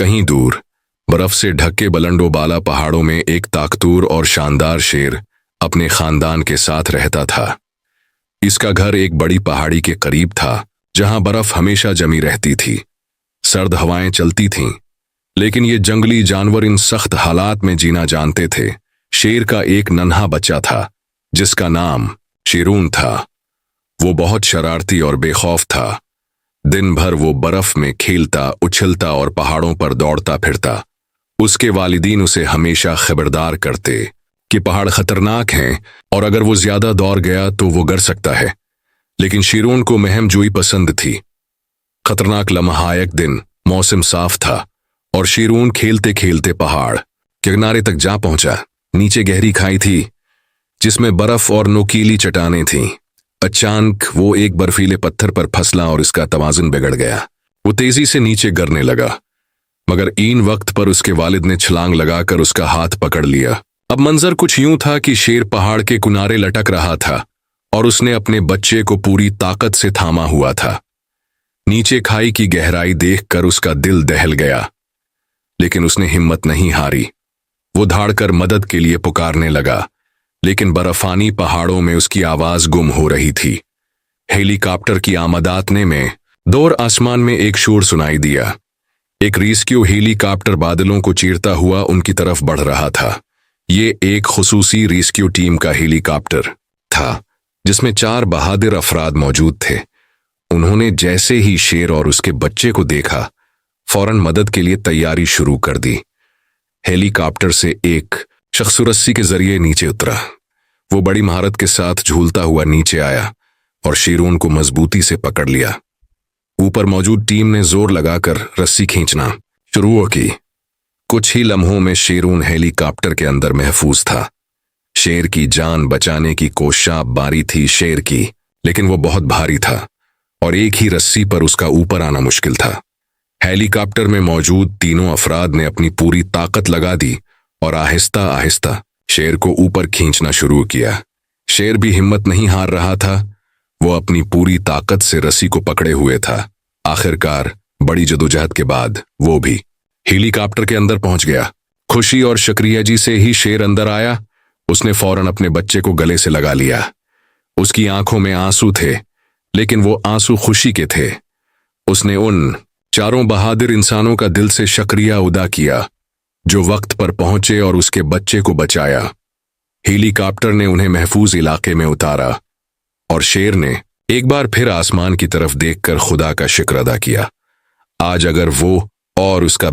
कहीं दूर बर्फ से ढके बुलंदोबाला पहाड़ों में एक ताकतवर और शानदार शेर अपने खानदान के साथ रहता था। इसका घर एक बड़ी पहाड़ी के करीब था, जहां बर्फ हमेशा जमी रहती थी। सर्द हवाएं चलती थीं, लेकिन ये जंगली जानवर इन सख्त हालात में जीना जानते थे। शेर का एक नन्हा बच्चा था, जिसका नाम शेरून था। वो बहुत शरारती और बेखौफ था। दिन भर वो बर्फ में खेलता, उछलता और पहाड़ों पर दौड़ता फिरता। उसके वालिदीन उसे हमेशा खबरदार करते कि पहाड़ खतरनाक हैं और अगर वो ज्यादा दौड़ गया तो वो गिर सकता है। लेकिन शेरून को महमजोई पसंद थी। खतरनाक लम्हा एक दिन मौसम साफ था और शेरून खेलते खेलते पहाड़ के किनारे तक जा पहुंचा। नीचे गहरी खाई थी, जिसमें बर्फ और नुकीली चट्टानें थीं। अचानक वो एक बर्फीले पत्थर पर फसला और इसका तवाज़ुन बिगड़ गया। वो तेजी से नीचे गिरने लगा, मगर इन वक्त पर उसके वालिद ने छलांग लगाकर उसका हाथ पकड़ लिया। अब मंजर कुछ यूं था कि शेर पहाड़ के किनारे लटक रहा था और उसने अपने बच्चे को पूरी ताकत से थामा हुआ था। नीचे खाई की गहराई देखकर उसका दिल दहल गया, लेकिन उसने हिम्मत नहीं हारी। वो धाड़कर मदद के लिए पुकारने लगा, लेकिन बर्फानी पहाड़ों में उसकी आवाज गुम हो रही थी। हेलीकॉप्टर की आमद आने में दूर आसमान में एक शोर सुनाई दिया। एक रेस्क्यू हेलीकॉप्टर बादलों को चीरता हुआ उनकी तरफ बढ़ रहा था। ये एक खुसूसी रेस्क्यू टीम का हेलीकॉप्टर था, जिसमें 4 बहादुर अफराद मौजूद थे। उन्होंने जैसे ही शेर और उसके बच्चे को देखा, फौरन मदद के लिए तैयारी शुरू कर दी। हेलीकॉप्टर से एक शख्स रस्सी के जरिए नीचे उतरा। वो बड़ी महारत के साथ झूलता हुआ नीचे आया और शेरून को मजबूती से पकड़ लिया। ऊपर मौजूद टीम ने जोर लगाकर रस्सी खींचना शुरू की। कुछ ही लम्हों में शेरून हेलीकॉप्टर के अंदर महफूज था। शेर की जान बचाने की कोशिश बारी थी शेर की, लेकिन वो बहुत भारी था और एक ही रस्सी पर उसका ऊपर आना मुश्किल था। हेलीकॉप्टर में मौजूद तीनों अफराद ने अपनी पूरी ताकत लगा दी और आहिस्ता आहिस्ता शेर को ऊपर खींचना शुरू किया। शेर भी हिम्मत नहीं हार रहा था। वो अपनी पूरी ताकत से रस्सी को पकड़े हुए था। आखिरकार बड़ी जदोजहद के बाद वो भी हेलीकॉप्टर के अंदर पहुंच गया। खुशी और शुक्रियाजी से ही शेर अंदर आया। उसने फौरन अपने बच्चे को गले से लगा लिया। उसकी आंखों में आंसू थे, लेकिन वो आंसू खुशी के थे। उसने उन 4 बहादुर इंसानों का दिल से शुक्रिया अदा किया, जो वक्त पर पहुंचे और उसके बच्चे को बचाया। हेलीकॉप्टर ने उन्हें महफूज इलाके में उतारा और शेर ने एक बार फिर आसमान की तरफ देखकर खुदा का शुक्र अदा किया। आज अगर वो और उसका